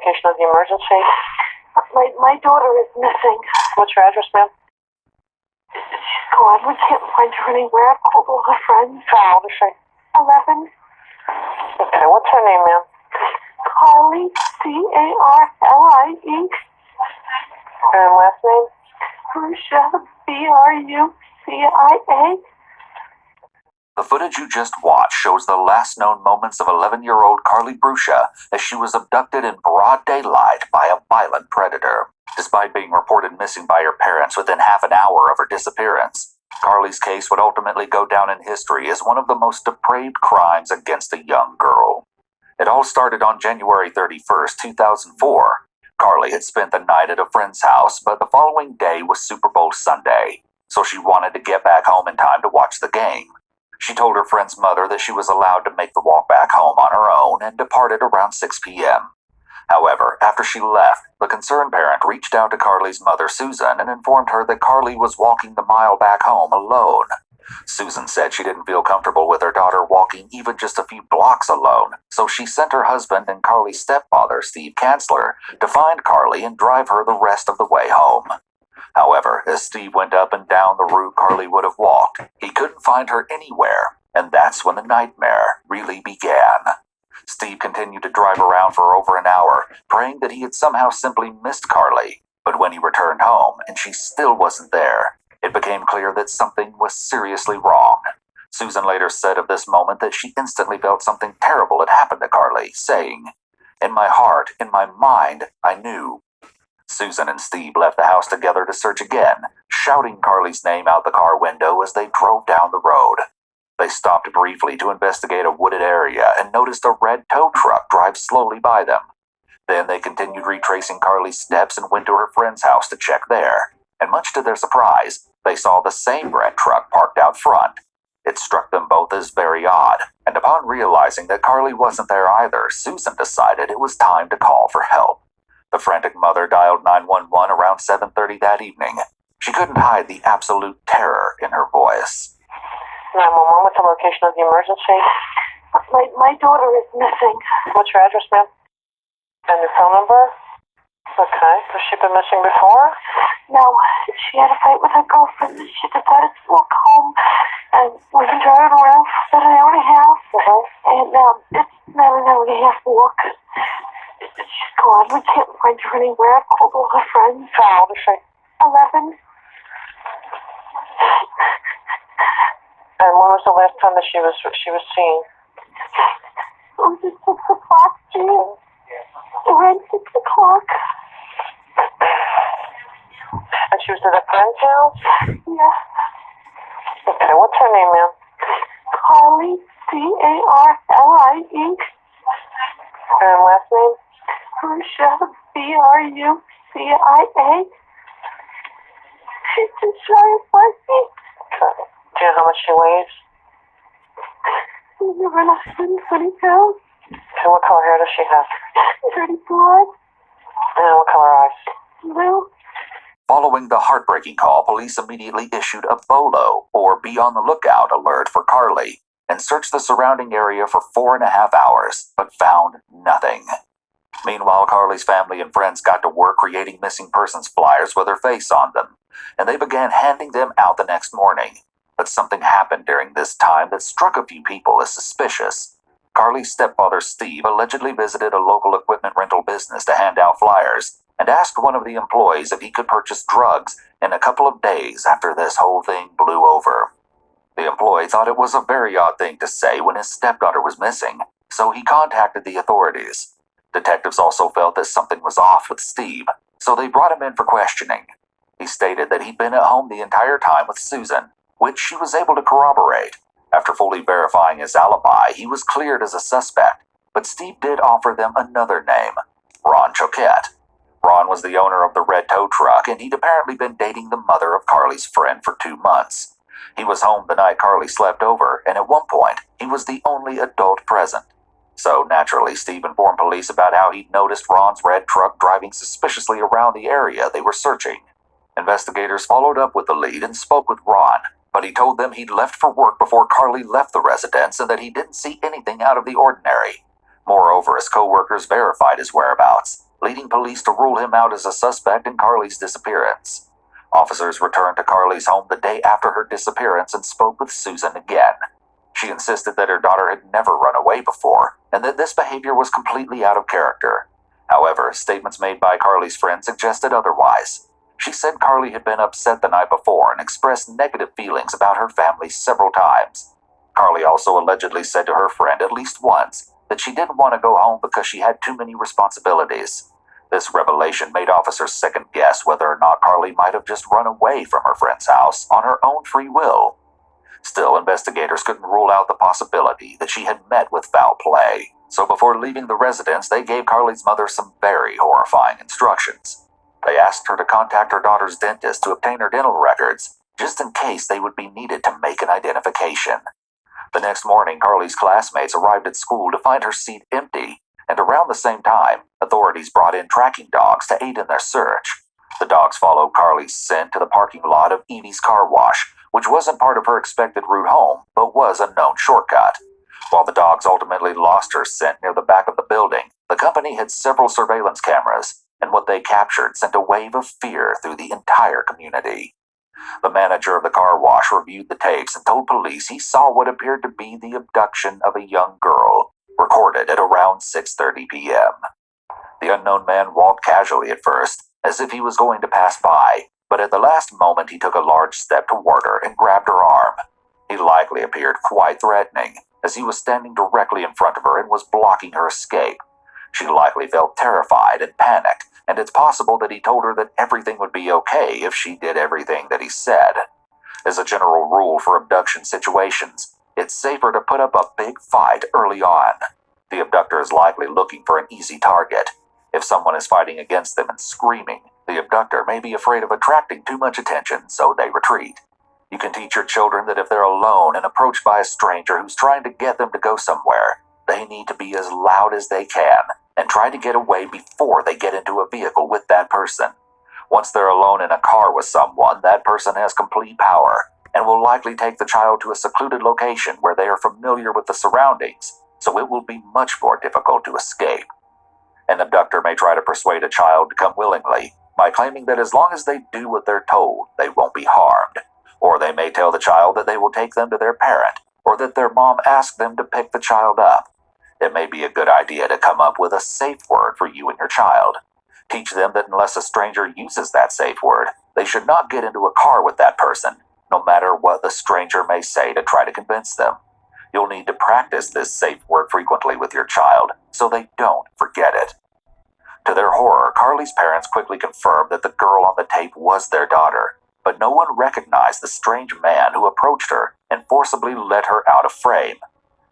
location of the emergency? My daughter is missing. What's your address, ma'am? She's gone. We can't find her anywhere. I've called all her friends. How old is she? 11. Okay, what's her name, ma'am? Carly, C-A-R-L-I-E. And last name? Brucia, B-R-U-C-I-A. The footage you just watched shows the last known moments of 11-year-old Carly Brucia as she was abducted in broad daylight by a violent predator. Despite being reported missing by her parents within half an hour of her disappearance, Carly's case would ultimately go down in history as one of the most depraved crimes against a young girl. It all started on January 31st, 2004. Carly had spent the night at a friend's house, but the following day was Super Bowl Sunday, so she wanted to get back home in time to watch the game. She told her friend's mother that she was allowed to make the walk back home on her own and departed around 6 p.m. However, after she left, the concerned parent reached out to Carly's mother, Susan, and informed her that Carly was walking the mile back home alone. Susan said she didn't feel comfortable with her daughter walking even just a few blocks alone, so she sent her husband and Carly's stepfather, Steve Kanzler, to find Carly and drive her the rest of the way home. However, as Steve went up and down the route Carly would have walked, he couldn't find her anywhere, and that's when the nightmare really began. Steve continued to drive around for over an hour, praying that he had somehow simply missed Carly, but when he returned home and she still wasn't there, it became clear that something was seriously wrong. Susan later said of this moment that she instantly felt something terrible had happened to Carly, saying, "In my heart, in my mind, I knew." Susan and Steve left the house together to search again, shouting Carly's name out the car window as they drove down the road. They stopped briefly to investigate a wooded area and noticed a red tow truck drive slowly by them. Then they continued retracing Carly's steps and went to her friend's house to check there. And much to their surprise, they saw the same red truck parked out front. It struck them both as very odd, and upon realizing that Carly wasn't there either, Susan decided it was time to call for help. The frantic mother dialed 911 around 7:30 that evening. She couldn't hide the absolute terror in her voice. 911, what's the location of the emergency? My daughter is missing. What's your address, ma'am? And your phone number? Okay. Has she been missing before? No, she had a fight with her girlfriend and she decided to walk home. And we've been driving around for about an hour and a half. And it's about an hour and a half walk. She's gone. We can't find her anywhere. I've called all her friends. How old is she? 11. And when was the last time that she was seen? It was at 6 o'clock, Jane. Around 6 o'clock. And she was at a friend's house? Yeah. Okay, what's her name, ma'am? Carly, C-A-R-L-I-E. And last name? Brucia, B-R-U-C-I-A. She's just shy of 5 feet. Okay. Do you know how much she weighs? She's around 120 pounds. Okay, what color hair does she have? Dirty blonde. And what color eyes? Blue. Following the heartbreaking call, police immediately issued a BOLO, or Be on the Lookout alert, for Carly, and searched the surrounding area for 4.5 hours, but found nothing. Meanwhile, Carly's family and friends got to work creating missing persons flyers with her face on them, and they began handing them out the next morning. But something happened during this time that struck a few people as suspicious. Carly's stepfather, Steve, allegedly visited a local equipment rental business to hand out flyers and asked one of the employees if he could purchase drugs in a couple of days after this whole thing blew over. The employee thought it was a very odd thing to say when his stepdaughter was missing, so he contacted the authorities. Detectives also felt that something was off with Steve, so they brought him in for questioning. He stated that he'd been at home the entire time with Susan, which she was able to corroborate. After fully verifying his alibi, he was cleared as a suspect, but Steve did offer them another name, Ron Choquette. Ron was the owner of the red tow truck, and he'd apparently been dating the mother of Carly's friend for 2 months. He was home the night Carly slept over, and at one point, he was the only adult present. So, naturally, Steve informed police about how he'd noticed Ron's red truck driving suspiciously around the area they were searching. Investigators followed up with the lead and spoke with Ron, but he told them he'd left for work before Carly left the residence and that he didn't see anything out of the ordinary. Moreover, his co-workers verified his whereabouts. leading police to rule him out as a suspect in Carly's disappearance. Officers returned to Carly's home the day after her disappearance and spoke with Susan again. She insisted that her daughter had never run away before, and that this behavior was completely out of character. However, statements made by Carly's friend suggested otherwise. She said Carly had been upset the night before and expressed negative feelings about her family several times. Carly also allegedly said to her friend at least once that she didn't want to go home because she had too many responsibilities. This revelation made officers second guess whether or not Carly might have just run away from her friend's house on her own free will. Still, investigators couldn't rule out the possibility that she had met with foul play. So before leaving the residence, they gave Carly's mother some very horrifying instructions. They asked her to contact her daughter's dentist to obtain her dental records, just in case they would be needed to make an identification. The next morning, Carly's classmates arrived at school to find her seat empty, and around the same time, authorities brought in tracking dogs to aid in their search. The dogs followed Carly's scent to the parking lot of Evie's Car Wash, which wasn't part of her expected route home, but was a known shortcut. While the dogs ultimately lost her scent near the back of the building, the company had several surveillance cameras, and what they captured sent a wave of fear through the entire community. The manager of the car wash reviewed the tapes and told police he saw what appeared to be the abduction of a young girl, recorded at around 6:30 p.m. The unknown man walked casually at first, as if he was going to pass by, but at the last moment he took a large step toward her and grabbed her arm. He likely appeared quite threatening, as he was standing directly in front of her and was blocking her escape. She likely felt terrified and panicked, and it's possible that he told her that everything would be okay if she did everything that he said. As a general rule for abduction situations, it's safer to put up a big fight early on. The abductor is likely looking for an easy target. If someone is fighting against them and screaming, the abductor may be afraid of attracting too much attention, so they retreat. You can teach your children that if they're alone and approached by a stranger who's trying to get them to go somewhere, they need to be as loud as they can and try to get away before they get into a vehicle with that person. Once they're alone in a car with someone, that person has complete power and will likely take the child to a secluded location where they are familiar with the surroundings, so it will be much more difficult to escape. An abductor may try to persuade a child to come willingly by claiming that as long as they do what they're told, they won't be harmed. Or they may tell the child that they will take them to their parent, or that their mom asked them to pick the child up. It may be a good idea to come up with a safe word for you and your child. Teach them that unless a stranger uses that safe word, they should not get into a car with that person, no matter what the stranger may say to try to convince them. You'll need to practice this safe word frequently with your child, so they don't forget it. To their horror, Carly's parents quickly confirmed that the girl on the tape was their daughter, but no one recognized the strange man who approached her and forcibly led her out of frame.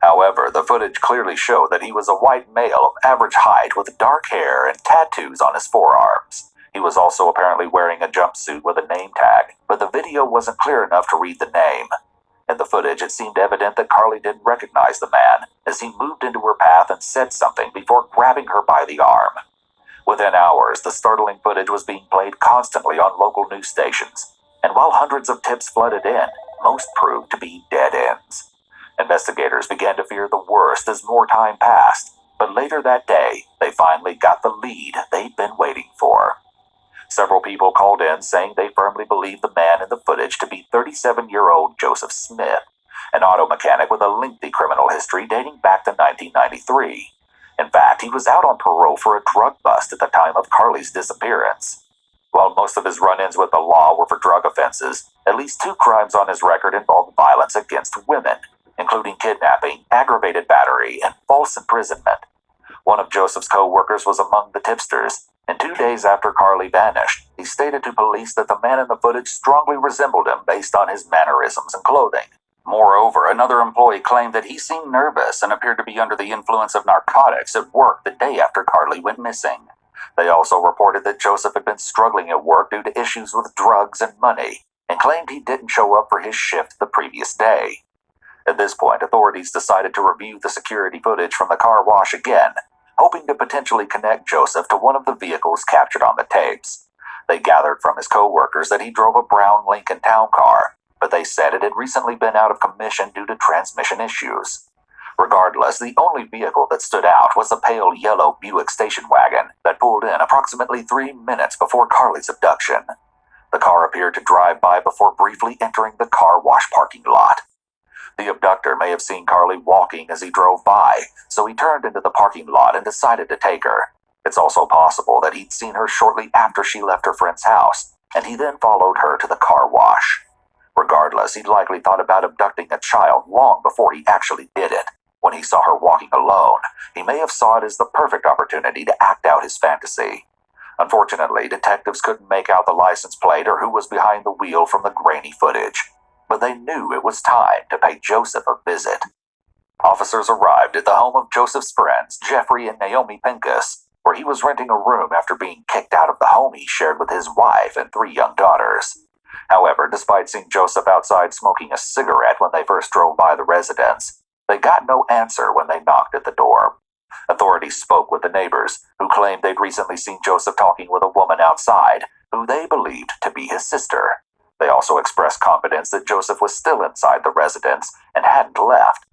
However, the footage clearly showed that he was a white male of average height with dark hair and tattoos on his forearms. He was also apparently wearing a jumpsuit with a name tag, but the video wasn't clear enough to read the name. In the footage, it seemed evident that Carly didn't recognize the man, as he moved into her path and said something before grabbing her by the arm. Within hours, the startling footage was being played constantly on local news stations, and while hundreds of tips flooded in, most proved to be dead ends. Investigators began to fear the worst as more time passed, but later that day, they finally got the lead they'd been waiting for. Several people called in saying they firmly believed the man in the footage to be 37-year-old Joseph Smith, an auto mechanic with a lengthy criminal history dating back to 1993. In fact, he was out on parole for a drug bust at the time of Carly's disappearance. While most of his run-ins with the law were for drug offenses, at least 2 crimes on his record involved violence against women, including kidnapping, aggravated battery, and false imprisonment. One of Joseph's co-workers was among the tipsters, and 2 days after Carly vanished, he stated to police that the man in the footage strongly resembled him based on his mannerisms and clothing. Moreover, another employee claimed that he seemed nervous and appeared to be under the influence of narcotics at work the day after Carly went missing. They also reported that Joseph had been struggling at work due to issues with drugs and money, and claimed he didn't show up for his shift the previous day. At this point, authorities decided to review the security footage from the car wash again, hoping to potentially connect Joseph to one of the vehicles captured on the tapes. They gathered from his co-workers that he drove a brown Lincoln Town car, but they said it had recently been out of commission due to transmission issues. Regardless, the only vehicle that stood out was a pale yellow Buick station wagon that pulled in approximately 3 minutes before Carly's abduction. The car appeared to drive by before briefly entering the car wash parking lot. The abductor may have seen Carly walking as he drove by, so he turned into the parking lot and decided to take her. It's also possible that he'd seen her shortly after she left her friend's house, and he then followed her to the car wash. Regardless, he'd likely thought about abducting a child long before he actually did it. When he saw her walking alone, he may have saw it as the perfect opportunity to act out his fantasy. Unfortunately, detectives couldn't make out the license plate or who was behind the wheel from the grainy footage, but they knew it was time to pay Joseph a visit. Officers arrived at the home of Joseph's friends, Jeffrey and Naomi Pincus, where he was renting a room after being kicked out of the home he shared with his wife and 3 young daughters. However, despite seeing Joseph outside smoking a cigarette when they first drove by the residence, they got no answer when they knocked at the door. Authorities spoke with the neighbors, who claimed they'd recently seen Joseph talking with a woman outside, who they believed to be his sister. They also expressed confidence that Joseph was still inside the residence and hadn't left.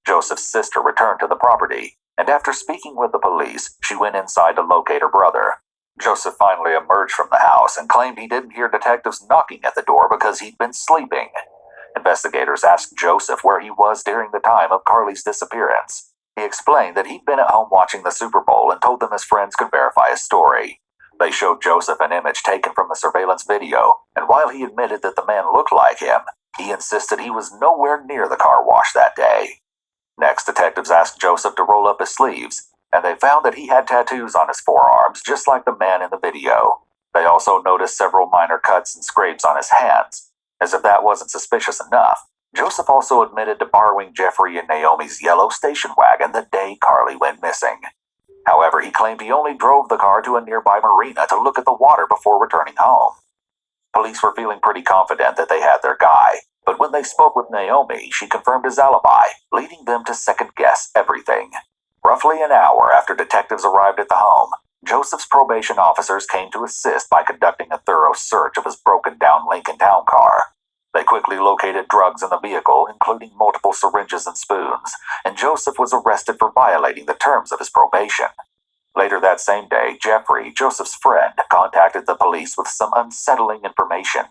Joseph's sister returned to the property, and after speaking with the police, she went inside to locate her brother. Joseph finally emerged from the house and claimed he didn't hear detectives knocking at the door because he'd been sleeping. Investigators asked Joseph where he was during the time of Carly's disappearance. He explained that he'd been at home watching the Super Bowl and told them his friends could verify his story. They showed Joseph an image taken from the surveillance video, and while he admitted that the man looked like him, he insisted he was nowhere near the car wash that day. Next, detectives asked Joseph to roll up his sleeves, and they found that he had tattoos on his forearms, just like the man in the video. They also noticed several minor cuts and scrapes on his hands. As if that wasn't suspicious enough, Joseph also admitted to borrowing Jeffrey and Naomi's yellow station wagon the day Carly went missing. However, he claimed he only drove the car to a nearby marina to look at the water before returning home. Police were feeling pretty confident that they had their guy, but when they spoke with Naomi, she confirmed his alibi, leading them to second-guess everything. Roughly an hour after detectives arrived at the home, Joseph's probation officers came to assist by conducting a thorough search of his broken-down Lincoln Town car. They quickly located drugs in the vehicle, including multiple syringes and spoons, and Joseph was arrested for violating the terms of his probation. Later that same day, Jeffrey, Joseph's friend, contacted the police with some unsettling information.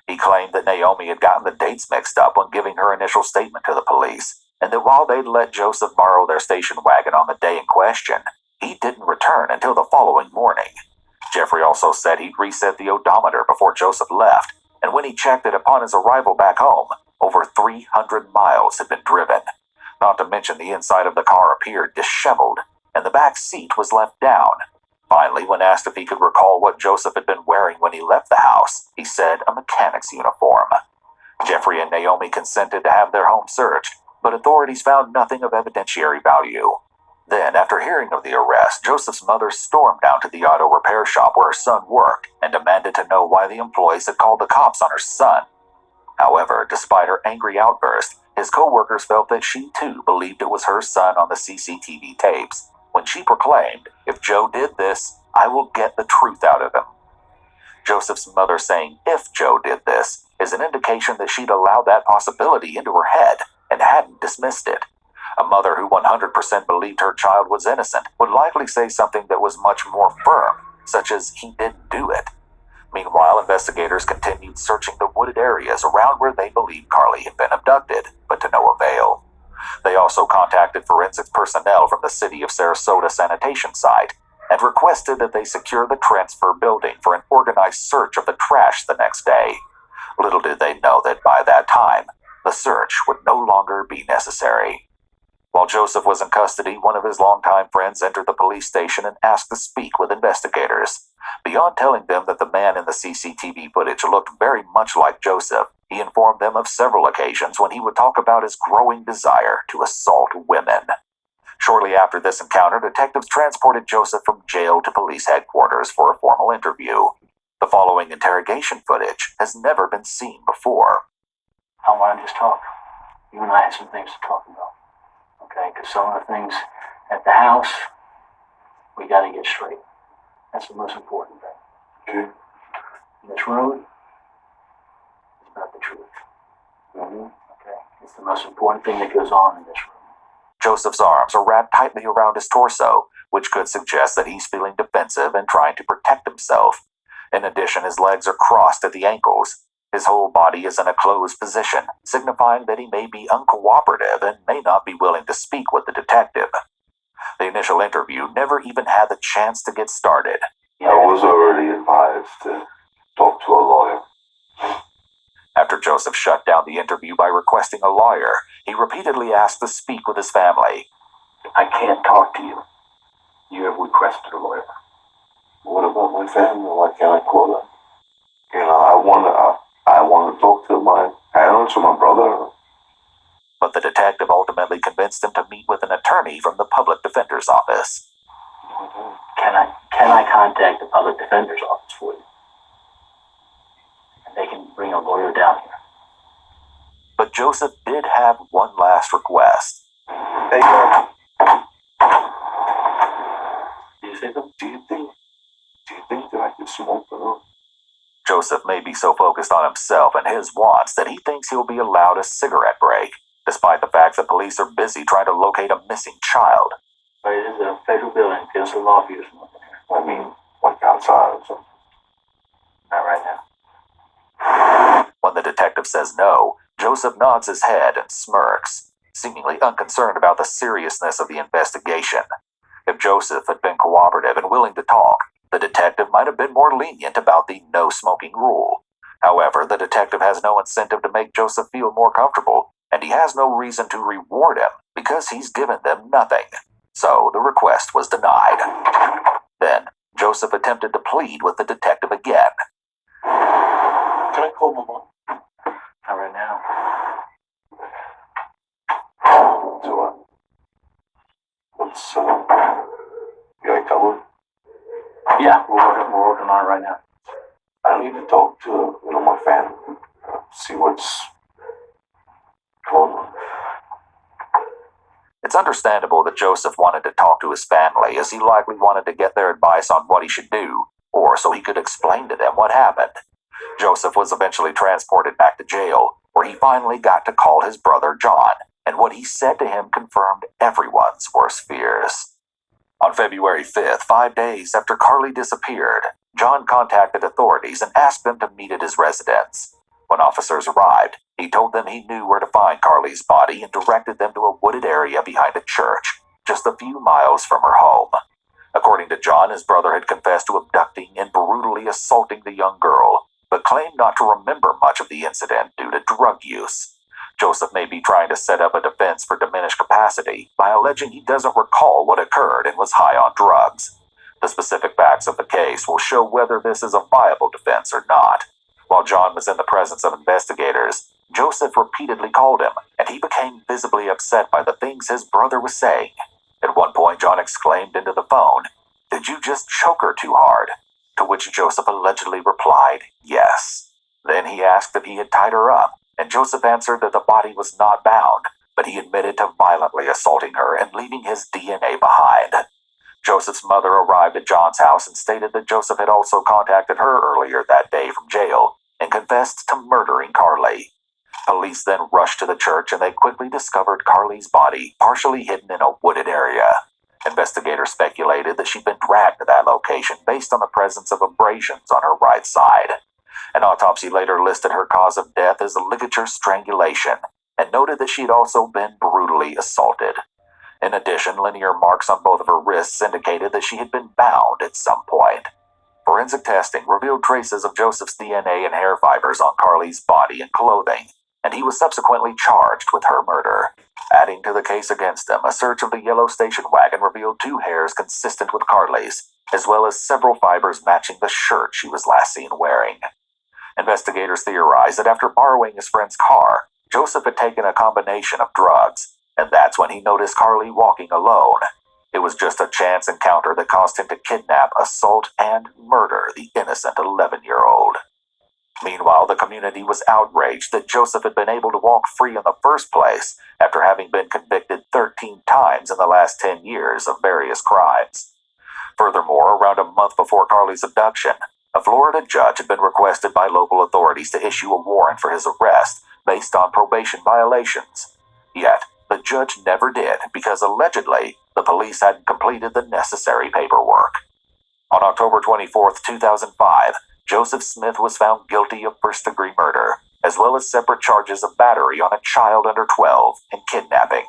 He claimed that Naomi had gotten the dates mixed up when giving her initial statement to the police, and that while they'd let Joseph borrow their station wagon on the day in question, he didn't return until the following morning. Jeffrey also said he'd reset the odometer before Joseph left, and when he checked it upon his arrival back home, over 300 miles had been driven. Not to mention the inside of the car appeared disheveled, and the back seat was left down. Finally, when asked if he could recall what Joseph had been wearing when he left the house, he said a mechanic's uniform. Jeffrey and Naomi consented to have their home searched, but authorities found nothing of evidentiary value. Then, after hearing of the arrest, Joseph's mother stormed down to the auto repair shop where her son worked and demanded to know why the employees had called the cops on her son. However, despite her angry outburst, his co-workers felt that she too believed it was her son on the CCTV tapes, when she proclaimed, "If Joe did this, I will get the truth out of him." Joseph's mother saying "if Joe did this" is an indication that she'd allowed that possibility into her head and hadn't dismissed it. A mother who 100% believed her child was innocent would likely say something that was much more firm, such as "he didn't do it." Meanwhile, investigators continued searching the wooded areas around where they believed Carly had been abducted, but to no avail. They also contacted forensics personnel from the City of Sarasota sanitation site and requested that they secure the transfer building for an organized search of the trash the next day. Little did they know that by that time, the search would no longer be necessary. While Joseph was in custody, one of his longtime friends entered the police station and asked to speak with investigators. Beyond telling them that the man in the CCTV footage looked very much like Joseph, he informed them of several occasions when he would talk about his growing desire to assault women. Shortly after this encounter, detectives transported Joseph from jail to police headquarters for a formal interview. The following interrogation footage has never been seen before. I want to just talk. You and I had some things to talk about. Okay, because some of the things at the house, we got to get straight. That's the most important thing. Okay. This road is about the truth. Okay, it's the most important thing that goes on in this room. Joseph's arms are wrapped tightly around his torso, which could suggest that he's feeling defensive and trying to protect himself. In addition, his legs are crossed at the ankles. His whole body is in a closed position, signifying that he may be uncooperative and may not be willing to speak with the detective. The initial interview never even had the chance to get started. I was already advised to talk to a lawyer. After Joseph shut down the interview by requesting a lawyer, he repeatedly asked to speak with his family. I can't talk to you. You have requested a lawyer. What about my family? Why can't I call them? You know, I want to talk to my parents or my brother. But the detective ultimately convinced him to meet with an attorney from the public defender's office. Can I contact the public defender's office for you? And they can bring a lawyer down here. But Joseph did have one last request. Hey, Do you see them? do you think that I can smoke or not? Joseph may be so focused on himself and his wants that he thinks he'll be allowed a cigarette break, despite the fact that police are busy trying to locate a missing child. But it is a federal building. There's a law for you to smoke in here. I mean, like outside or something. Not right now. When the detective says no, Joseph nods his head and smirks, seemingly unconcerned about the seriousness of the investigation. If Joseph had been cooperative and willing to talk, the detective might have been more lenient about the no-smoking rule. However, the detective has no incentive to make Joseph feel more comfortable, and he has no reason to reward him because he's given them nothing. So the request was denied. Then, Joseph attempted to plead with the detective again. Can I call my mom? Not right now. Do I? What's, you ain't coming? Yeah, we're working on it right now. I need to talk to, my family. See what's going on. It's understandable that Joseph wanted to talk to his family, as he likely wanted to get their advice on what he should do, or so he could explain to them what happened. Joseph was eventually transported back to jail, where he finally got to call his brother John, and what he said to him confirmed everyone's worst fears. On February 5th, 5 days after Carly disappeared, John contacted authorities and asked them to meet at his residence. When officers arrived, he told them he knew where to find Carly's body and directed them to a wooded area behind a church, just a few miles from her home. According to John, his brother had confessed to abducting and brutally assaulting the young girl, but claimed not to remember much of the incident due to drug use. Joseph may be trying to set up a defense for diminished capacity by alleging he doesn't recall what occurred and was high on drugs. The specific facts of the case will show whether this is a viable defense or not. While John was in the presence of investigators, Joseph repeatedly called him, and he became visibly upset by the things his brother was saying. At one point, John exclaimed into the phone, "Did you just choke her too hard?" To which Joseph allegedly replied, "Yes." Then he asked if he had tied her up, and Joseph answered that the body was not bound, but he admitted to violently assaulting her and leaving his DNA behind. Joseph's mother arrived at John's house and stated that Joseph had also contacted her earlier that day from jail and confessed to murdering Carly. Police then rushed to the church and they quickly discovered Carly's body partially hidden in a wooded area. Investigators speculated that she'd been dragged to that location based on the presence of abrasions on her right side. An autopsy later listed her cause of death as ligature strangulation and noted that she had also been brutally assaulted. In addition, linear marks on both of her wrists indicated that she had been bound at some point. Forensic testing revealed traces of Joseph's DNA and hair fibers on Carly's body and clothing, and he was subsequently charged with her murder. Adding to the case against him, a search of the yellow station wagon revealed 2 hairs consistent with Carly's, as well as several fibers matching the shirt she was last seen wearing. Investigators theorized that after borrowing his friend's car, Joseph had taken a combination of drugs, and that's when he noticed Carly walking alone. It was just a chance encounter that caused him to kidnap, assault, and murder the innocent 11-year-old. Meanwhile, the community was outraged that Joseph had been able to walk free in the first place after having been convicted 13 times in the last 10 years of various crimes. Furthermore, around a month before Carly's abduction, a Florida judge had been requested by local authorities to issue a warrant for his arrest based on probation violations. Yet, the judge never did because allegedly the police hadn't completed the necessary paperwork. On October 24, 2005, Joseph Smith was found guilty of first-degree murder, as well as separate charges of battery on a child under 12 and kidnapping.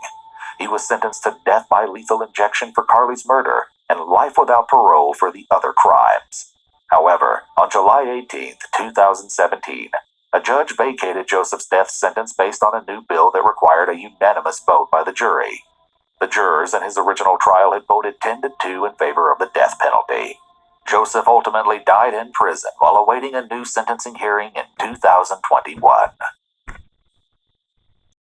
He was sentenced to death by lethal injection for Carly's murder and life without parole for the other crimes. However, on July 18, 2017, a judge vacated Joseph's death sentence based on a new bill that required a unanimous vote by the jury. The jurors in his original trial had voted 10-2 in favor of the death penalty. Joseph ultimately died in prison while awaiting a new sentencing hearing in 2021.